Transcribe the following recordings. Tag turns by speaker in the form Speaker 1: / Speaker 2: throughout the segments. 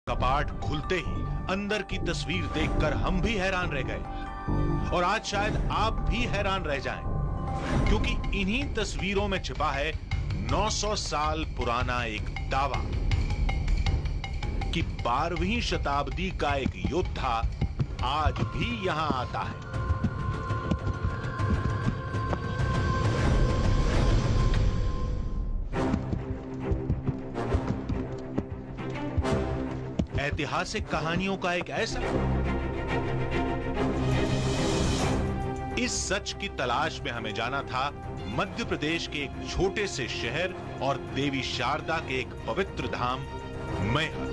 Speaker 1: कपाट खुलते ही अंदर की तस्वीर देखकर हम भी हैरान रह गए और आज शायद आप भी हैरान रह जाएं, क्योंकि इन्हीं तस्वीरों में छिपा है 900 साल पुराना एक दावा कि 12वीं शताब्दी का एक योद्धा आज भी यहां आता है। ऐतिहासिक कहानियों का एक ऐसा, इस सच की तलाश में हमें जाना था मध्य प्रदेश के एक छोटे से शहर और देवी शारदा के एक पवित्र धाम मैहर।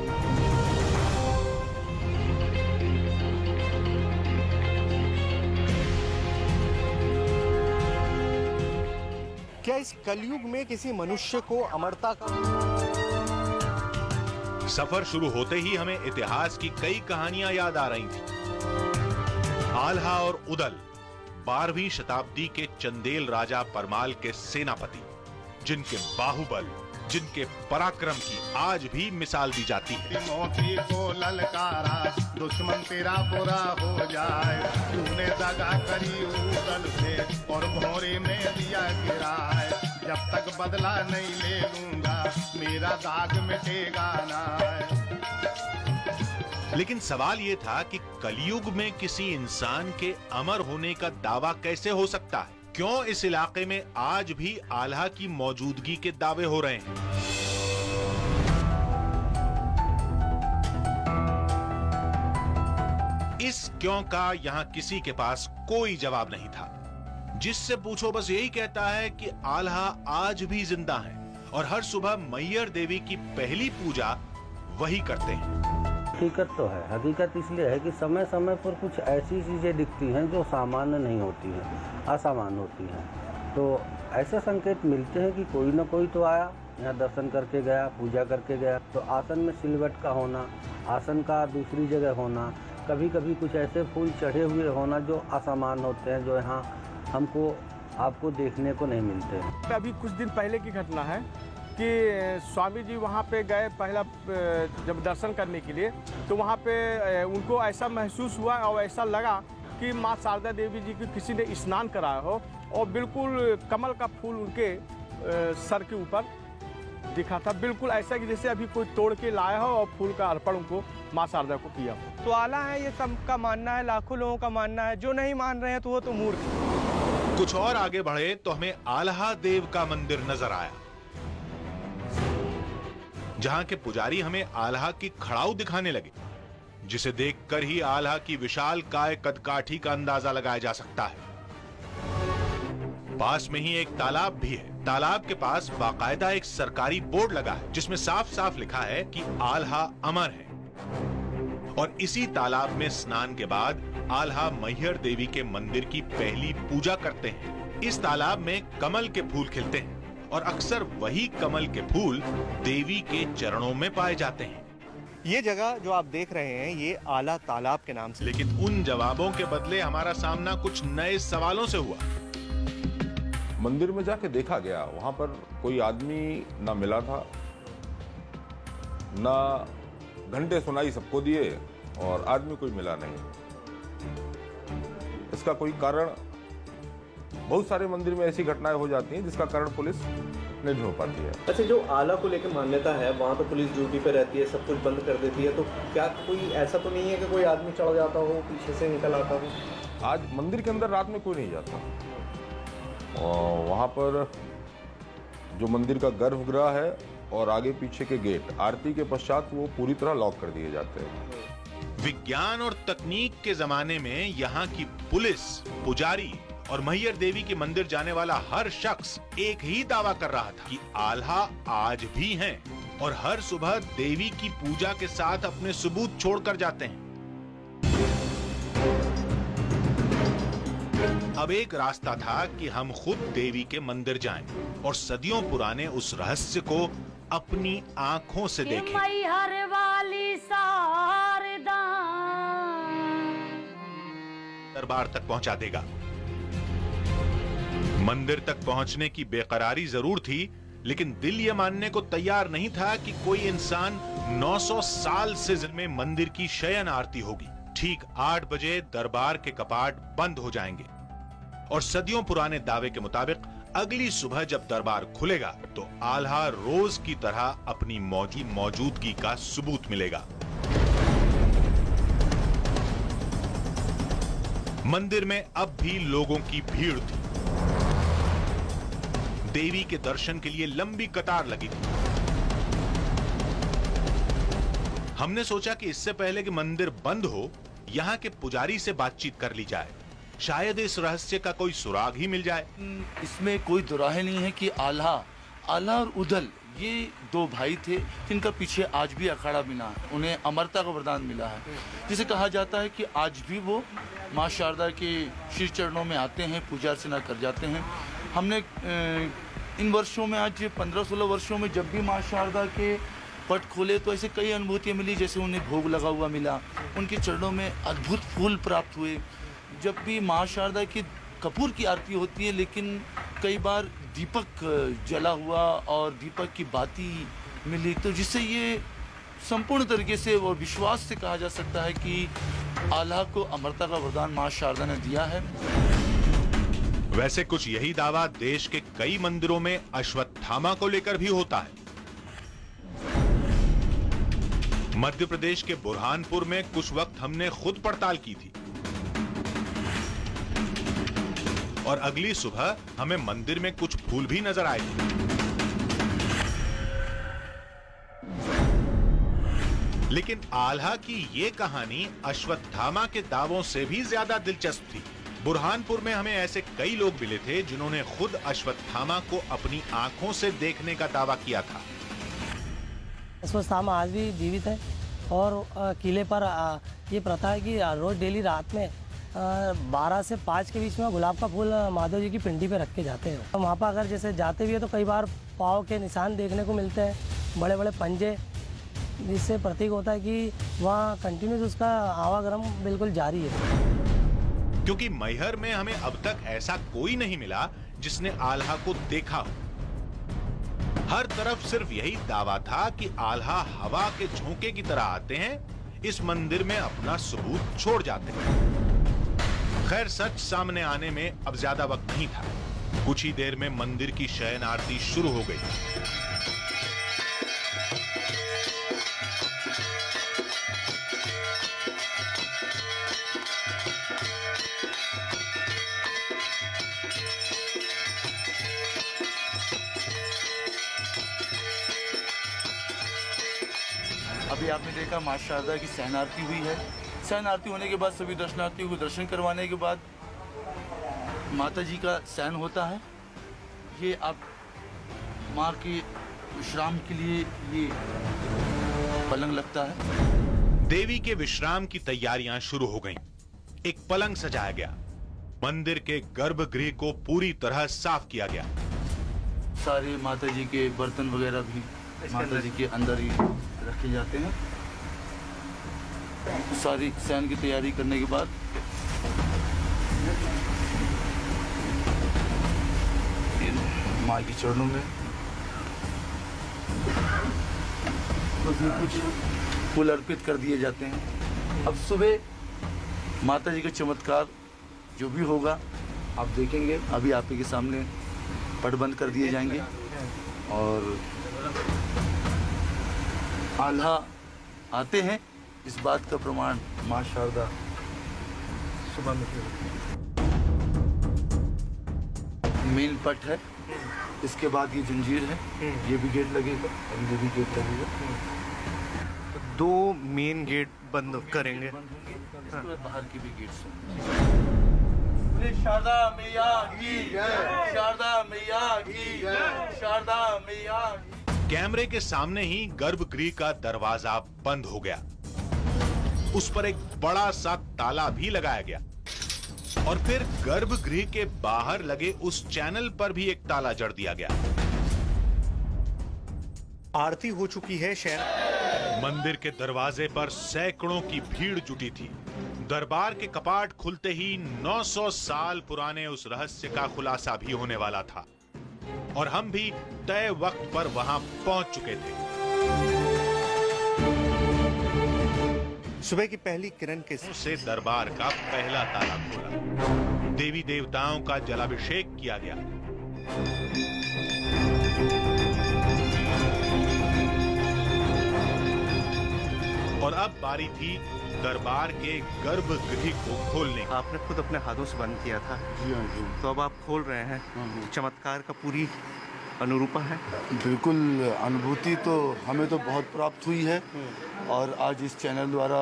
Speaker 2: क्या इस कलयुग में किसी मनुष्य को अमरता का
Speaker 1: सफर शुरू होते ही हमें इतिहास की कई कहानियां याद आ रही थी। आल्हा और उदल 12वीं शताब्दी के चंदेल राजा परमाल के सेनापति, जिनके बाहुबल, जिनके पराक्रम की आज भी मिसाल दी जाती है।
Speaker 3: मोती को ललकारा, दुश्मन तेरा बुरा हो जाए, तूने दगा करी उदल से और भौरे में दिया गिराए, जब तक बदला नहीं ले लूंगा मेरा दाग मिटेगा ना।
Speaker 1: लेकिन सवाल यह था कि कलयुग में किसी इंसान के अमर होने का दावा कैसे हो सकता है? क्यों इस इलाके में आज भी आल्हा की मौजूदगी के दावे हो रहे हैं? इस क्यों का यहां किसी के पास कोई जवाब नहीं था। जिससे पूछो बस यही कहता है कि आल्हा आज भी जिंदा है और हर सुबह मैहर देवी की पहली पूजा वही करते हैं।
Speaker 4: हकीकत तो है। हकीकत इसलिए है कि समय समय पर कुछ ऐसी चीज़ें दिखती हैं जो सामान्य नहीं होती हैं, असामान्य होती हैं। तो ऐसे संकेत मिलते हैं कि कोई ना कोई तो आया, यहाँ दर्शन करके गया, पूजा करके गया। तो आसन में सिलवट का होना, आसन का दूसरी जगह होना, कभी कभी कुछ ऐसे फूल चढ़े हुए होना जो असामान्य होते हैं, जो यहाँ हमको आपको देखने को नहीं मिलते हैं।
Speaker 2: अभी कुछ दिन पहले की घटना है कि स्वामी जी वहाँ पे गए पहला जब दर्शन करने के लिए, तो वहाँ पे उनको ऐसा महसूस हुआ और ऐसा लगा कि माँ शारदा देवी जी की किसी ने स्नान कराया हो और बिल्कुल कमल का फूल उनके सर के ऊपर दिखा था, बिल्कुल ऐसा कि जैसे अभी कोई तोड़ के लाया हो और फूल का अर्पण उनको माँ शारदा को किया हो।
Speaker 5: तो आला है, ये सबका मानना है, लाखों लोगों का मानना है। जो नहीं मान रहे हैं तो वो तो मूर्ख।
Speaker 1: कुछ और आगे बढ़े तो हमें आल्हा देव का मंदिर नजर आया, जहां के पुजारी हमें आल्हा की खड़ाऊ दिखाने लगे, जिसे देखकर ही आल्हा की विशाल काय कदकाठी का अंदाजा लगाया जा सकता है। पास में ही एक तालाब भी है। तालाब के पास बाकायदा एक सरकारी बोर्ड लगा है जिसमें साफ साफ लिखा है कि आल्हा अमर है। और इसी तालाब में स्नान के बाद आल्हा मैहर देवी के मंदिर की पहली पूजा करते हैं। इस तालाब में कमल के फूल खिलते हैं और अक्सर वही कमल के फूल देवी के चरणों में पाए जाते हैं।
Speaker 2: ये जगह जो आप देख रहे हैं ये आला तालाब के नाम से।
Speaker 1: लेकिन उन जवाबों के बदले हमारा सामना कुछ नए सवालों से हुआ।
Speaker 6: मंदिर में जाके देखा गया, वहां पर कोई आदमी ना मिला था, ना घंटे सुनाई सबको दिए और आदमी कोई मिला नहीं। इसका कोई कारण, बहुत सारे मंदिर में ऐसी घटनाएं हो जाती हैं जिसका कारण पुलिस नहीं ढूंढ पाती है।
Speaker 7: अच्छा, जो आला को लेकर मान्यता है वहाँ तो पुलिस ड्यूटी पे रहती है, सब कुछ बंद कर देती है, तो क्या कोई ऐसा तो नहीं है कि कोई आदमी चढ़ जाता हो, पीछे से निकल आता हो?
Speaker 6: आज मंदिर के अंदर रात में कोई नहीं जाता और वहाँ पर जो मंदिर का गर्भगृह है और आगे पीछे के गेट आरती के पश्चात वो पूरी तरह लॉक कर दिए जाते हैं।
Speaker 1: विज्ञान और तकनीक के जमाने में यहाँ की पुलिस, पुजारी और मैहर देवी के मंदिर जाने वाला हर शख्स एक ही दावा कर रहा था कि आल्हा आज भी हैं और हर सुबह देवी की पूजा के साथ अपने सबूत छोड़कर जाते हैं। अब एक रास्ता था कि हम खुद देवी के मंदिर जाएं और सदियों पुराने उस रहस्य को अपनी आंखों से देखें।
Speaker 8: मैहर वाली शारदा
Speaker 1: दरबार तक पहुंचा देगा। मंदिर तक पहुंचने की बेकरारी जरूर थी, लेकिन दिल ये मानने को तैयार नहीं था कि कोई इंसान 900 साल से में मंदिर की शयन आरती होगी। ठीक 8 बजे दरबार के कपाट बंद हो जाएंगे और सदियों पुराने दावे के मुताबिक अगली सुबह जब दरबार खुलेगा तो आल्हा रोज की तरह अपनी मौजूदगी का सबूत मिलेगा। मंदिर में अब भी लोगों की भीड़ थी। देवी के दर्शन के लिए लंबी कतार लगी थी। हमने सोचा कि इससे पहले कि मंदिर बंद हो, यहां के पुजारी से बातचीत कर ली जाए। शायद इस रहस्य का कोई सुराग ही मिल जाए।
Speaker 9: इसमें कोई दुराहे नहीं है कि आल्हा और उदल ये 2 भाई थे जिनका पीछे आज भी अखाड़ा मिला है। उन्हें अमरता का वरदान मिला है, जिसे कहा जाता है कि आज भी वो माँ शारदा के श्री चरणों में आते हैं, पूजा अर्चना कर जाते हैं। हमने इन वर्षों में, आज 15-16 वर्षों में जब भी माँ शारदा के पट खोले तो ऐसे कई अनुभूतियाँ मिली। जैसे उन्हें भोग लगा हुआ मिला, उनके चरणों में अद्भुत फूल प्राप्त हुए। जब भी माँ शारदा की कपूर की आरती होती है, लेकिन कई बार दीपक जला हुआ और दीपक की बाती मिली, तो जिससे ये संपूर्ण तरीके से और विश्वास से कहा जा सकता है कि आल्हा को अमरता का वरदान माँ शारदा ने दिया है।
Speaker 1: वैसे कुछ यही दावा देश के कई मंदिरों में अश्वत्थामा को लेकर भी होता है। मध्य प्रदेश के बुरहानपुर में कुछ वक्त हमने खुद पड़ताल की थी और अगली सुबह हमें मंदिर में कुछ फूल भी नजर आए थे। लेकिन आल्हा की ये कहानी अश्वत्थामा के दावों से भी ज्यादा दिलचस्प थी। बुरहानपुर में हमें ऐसे कई लोग मिले थे जिन्होंने खुद अश्वत्थामा को अपनी आंखों से देखने का दावा किया था।
Speaker 10: अश्वत्थामा आज भी जीवित है और किले पर ये प्रथा है कि रोज डेली रात में 12 से 5 के बीच में गुलाब का फूल माधव जी की पिंडी पे रख के जाते हैं। तो वहाँ पर अगर जैसे जाते भी है तो कई बार पाँव के निशान देखने को मिलते हैं, बड़े बड़े पंजे, जिससे प्रतीक होता है कि वहाँ कंटिन्यूस उसका आवागमन बिल्कुल जारी है।
Speaker 1: क्योंकि मैहर में हमें अब तक ऐसा कोई नहीं मिला जिसने आल्हा को देखा हो। हर तरफ सिर्फ यही दावा था कि आल्हा हवा के झोंके की तरह आते हैं, इस मंदिर में अपना सबूत छोड़ जाते हैं। खैर, सच सामने आने में अब ज्यादा वक्त नहीं था। कुछ ही देर में मंदिर की शयन आरती शुरू हो गई।
Speaker 9: अभी आपने देखा माँ शारदा की सहन आरती हुई है। सहन आरती होने के बाद सभी दर्शनार्थियों को दर्शन करवाने के बाद माता जी का सहन होता है। ये आप माँ के विश्राम के लिए ये पलंग लगता है।
Speaker 1: देवी के विश्राम की तैयारियां शुरू हो गईं। एक पलंग सजाया गया। मंदिर के गर्भगृह को पूरी तरह साफ किया गया।
Speaker 9: सारे माता जी के बर्तन वगैरह भी माता जी के अंदर ही रखे जाते हैं। सारी सहन की तैयारी करने के बाद माँ के चरणों में उसमें कुछ फूल अर्पित कर दिए जाते हैं। अब सुबह माता जी का चमत्कार जो भी होगा आप देखेंगे। अभी आप के सामने पट बंद कर दिए जाएंगे और आल्हा आते हैं, इस बात का प्रमाण माँ शारदा सुबह में मेन पट है। इसके बाद ये जंजीर है, ये भी गेट लगेगा और ये भी गेट लगेगा।
Speaker 5: 2 मेन गेट बंद करेंगे।
Speaker 9: इसके बाद बाहर की भी गेट। शारदा मैया की जय, शारदा मैया की जय, शारदा मैया।
Speaker 1: कैमरे के सामने ही गर्भगृह का दरवाजा बंद हो गया। उस पर एक बड़ा सा ताला भी लगाया गया और फिर गर्भगृह के बाहर लगे उस चैनल पर भी एक ताला जड़ दिया गया।
Speaker 5: आरती हो चुकी है।
Speaker 1: मंदिर के दरवाजे पर सैकड़ों की भीड़ जुटी थी। दरबार के कपाट खुलते ही 900 साल पुराने उस रहस्य का खुलासा भी होने वाला था और हम भी तय वक्त पर वहां पहुंच चुके थे।
Speaker 11: सुबह की पहली किरण के
Speaker 1: से दरबार का पहला ताला खोला, देवी देवताओं का जलाभिषेक किया गया। और अब बारी थी दरबार के गर्भगृह को खोलने की।
Speaker 11: आपने खुद अपने हाथों से बंद किया था।
Speaker 12: जी हाँ जी।
Speaker 11: तो अब आप खोल रहे हैं। चमत्कार का पूरी अनुरूपा है।
Speaker 12: बिल्कुल, अनुभूति तो हमें तो बहुत प्राप्त हुई है और आज इस चैनल द्वारा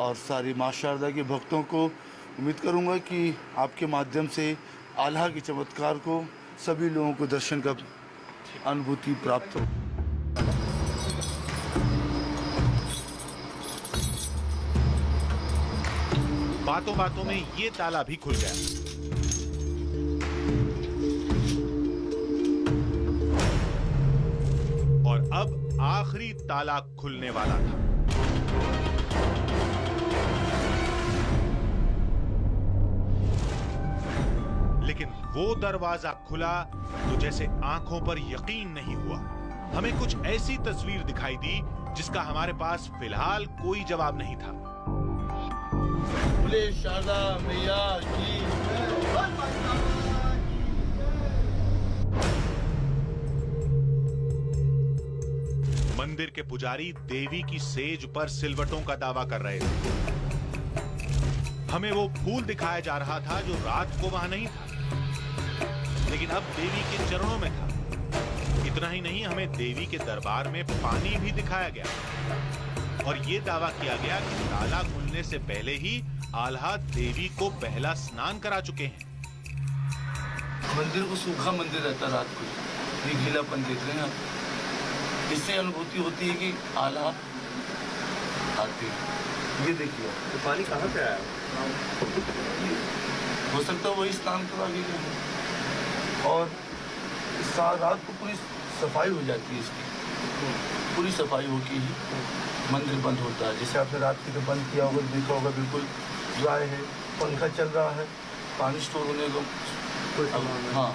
Speaker 12: और सारी माँ शारदा के भक्तों को उम्मीद करूँगा कि आपके माध्यम से आल्हा के चमत्कार को सभी लोगों को दर्शन का अनुभूति प्राप्त हो।
Speaker 1: बातों बातों में ये ताला भी खुल गया। और अब आखिरी ताला खुलने वाला था। लेकिन वो दरवाजा खुला तो जैसे आंखों पर यकीन नहीं हुआ। हमें कुछ ऐसी तस्वीर दिखाई दी जिसका हमारे पास फिलहाल कोई जवाब नहीं था।
Speaker 9: बोले शारदा मैया की।
Speaker 1: मंदिर के पुजारी देवी की सेज पर सिलवटों का दावा कर रहे थे। हमें वो फूल दिखाया जा रहा था जो रात को वहां नहीं था, लेकिन अब देवी के चरणों में था। इतना ही नहीं, हमें देवी के दरबार में पानी भी दिखाया गया और ये दावा किया गया कि ताला खुलने से पहले ही आल्हा देवी को पहला स्नान करा चुके हैं।
Speaker 9: मंदिर को सूखा मंदिर रहता रात को, ये गीलापन देख रहे हैं आप। इससे अनुभूति होती है कि आल्हा आती है। ये देखिए
Speaker 11: तो पानी कहाँ से आया?
Speaker 9: हो सकता है वही स्नान करा गया। और रात को पूरी सफाई हो जाती है इसकी, पूरी सफाई होके ही मंदिर बंद होता है। जैसे आपने रात को बंद किया होगा, देखा होगा बिल्कुल ड्राई है, पंखा चल रहा है, पानी स्टोर होने को हाँ,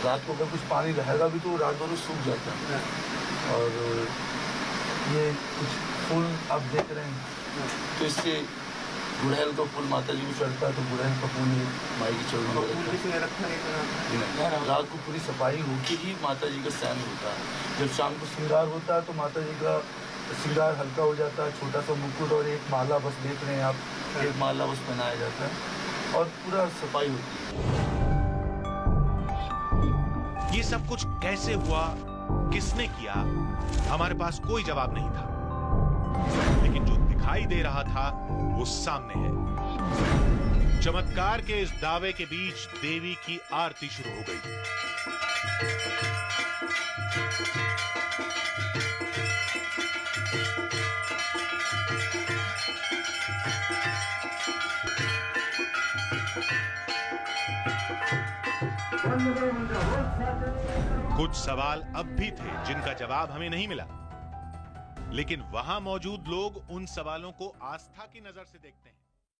Speaker 9: रात को अगर कुछ पानी रहेगा भी तो रात भर सूख जाता है। और ये कुछ फूल आप देख रहे हैं, तो इससे गुड़हल का फूल माता जी को चढ़ता है, तो गुड़हल का फूल माई की चरणों में रखा है। रात को पूरी सफाई होके ही माता जी का शयन होता है। जब शाम को श्रृंगार होता है तो माता जी का श्रृंगार हल्का हो जाता है। छोटा सा मुकुट और एक माला बस देख रहे हैं आप, एक माला बस पहनाया जाता है और पूरा सफाई होती है।
Speaker 1: ये सब कुछ कैसे हुआ, किसने किया, हमारे पास कोई जवाब नहीं था। लेकिन जो दिखाई दे रहा था वो सामने है। चमत्कार के इस दावे के बीच देवी की आरती शुरू हो गई। कुछ सवाल अब भी थे जिनका जवाब हमें नहीं मिला, लेकिन वहां मौजूद लोग उन सवालों को आस्था की नजर से देखते हैं।